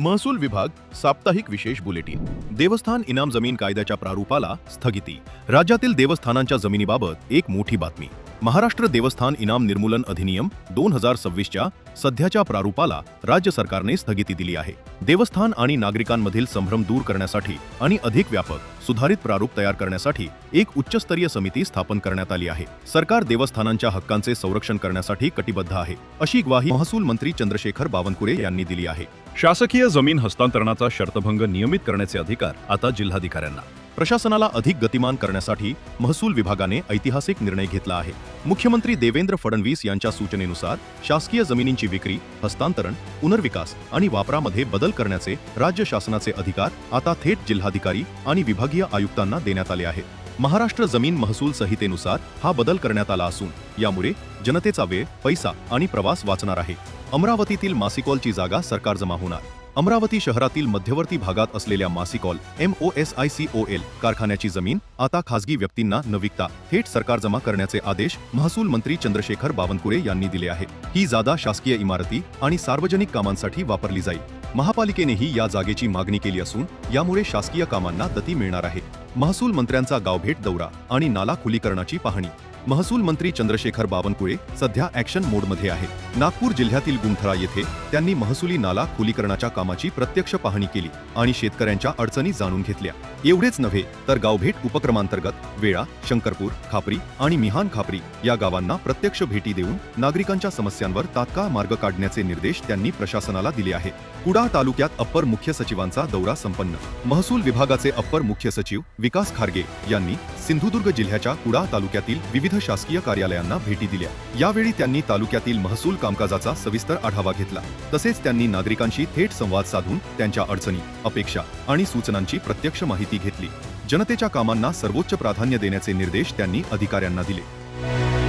महसूल विभाग साप्ताहिक विशेष बुलेटिन. देवस्थान इनाम जमीन कायद्याच्या प्रारूपाला स्थगिती. राज्यातील देवस्थानांच्या जमिनीबाबत एक मोठी बातमी. महाराष्ट्र देवस्थान इनाम निर्मूलन अधिनियम 2026च्या सध्याच्या प्रारूपाला राज्य सरकारने स्थगिती दिली आहे. देवस्थान आणि नागरिकांमधील संभ्रम दूर करण्यासाठी आणि अधिक व्यापक सुधारित प्रारूप तयार करण्यासाठी एक उच्चस्तरीय समिती स्थापन करण्यात आली आहे. सरकार देवस्थानांच्या हक्कांचे संरक्षण करण्यासाठी कटिबद्ध आहे, अशी ग्वाही महसूल मंत्री चंद्रशेखर बावनकुळे यांनी दिली आहे. शासकीय जमीन हस्तांतरणाचा शर्तभंग नियमित करण्याचे अधिकार आता जिल्हाधिकाऱ्यांना. प्रशासनाला अधिक गतिमान करण्यासाठी महसूल विभागाने ऐतिहासिक निर्णय घेतला आहे. मुख्यमंत्री देवेंद्र फडणवीस यांच्या सूचनेनुसार शासकीय जमिनींची विक्री, हस्तांतरण, पुनर्विकास आणि वापरामध्ये बदल करण्याचे राज्य शासनाचे अधिकार आता थेट जिल्हाधिकारी आणि विभागीय आयुक्तांना देण्यात आले आहेत. महाराष्ट्र जमीन महसूल संहितेनुसार हा बदल करण्यात आला असून यामुळे जनतेचा वेळ, पैसा आणि प्रवास वाचणार आहे. अमरावतीतील मासिकॉलची जागा सरकार जमा होणार. अमरावती शहरातील मध्यवर्ती भागात असलेल्या मासिकॉल MOSICOL कारखान्याची जमीन आता खासगी व्यक्तींना न विकता थेट सरकार जमा करण्याचे आदेश महसूल मंत्री चंद्रशेखर बावनकुळे यांनी दिले आहेत. ही जागा शासकीय इमारती आणि सार्वजनिक कामांसाठी वापरली जाईल. महापालिकेनेही या जागेची मागणी केली असून यामुळे शासकीय कामांना गती मिळणार आहे. महसूल मंत्र्यांचा गावभेट दौरा आणि नाला खुलीकरणाची पाहणी. महसूल मंत्री चंद्रशेखर बावनकुळे सध्या ॲक्शन मोडमध्ये आहे. नागपूर जिल्ह्यातील गुंठरा येथे त्यांनी महसुली नाला खुलीकरणाच्या कामाची प्रत्यक्ष पाहणी केली आणि शेतकऱ्यांच्या अडचणी जाणून घेतल्या. एवढेच नव्हे तर गावभेट उपक्रमांतर्गत वेळा, शंकरपूर, खापरी आणि मिहान खापरी या गावांना प्रत्यक्ष भेटी देऊन नागरिकांच्या समस्यांवर तात्काळ मार्ग काढण्याचे निर्देश त्यांनी प्रशासनाला दिले आहेत. कुडाळ तालुक्यात अप्पर मुख्य सचिवांचा दौरा संपन्न. महसूल विभागाचे अप्पर मुख्य सचिव विकास खारगे यांनी सिंधुदुर्ग जिल्ह्याच्या कुडाळ तालुक्यातील विविध शासकीय कार्यालयांना भेटी दिल्या. यावेळी त्यांनी तालुक्यातील महसूल कामकाजाचा सविस्तर आढावा घेतला. तसेच त्यांनी नागरिकांशी थेट संवाद साधून त्यांच्या अडचणी, अपेक्षा आणि सूचनांची प्रत्यक्ष माहिती घेतली. जनतेच्या कामांना सर्वोच्च प्राधान्य देण्याचे निर्देश त्यांनी अधिकाऱ्यांना दिले.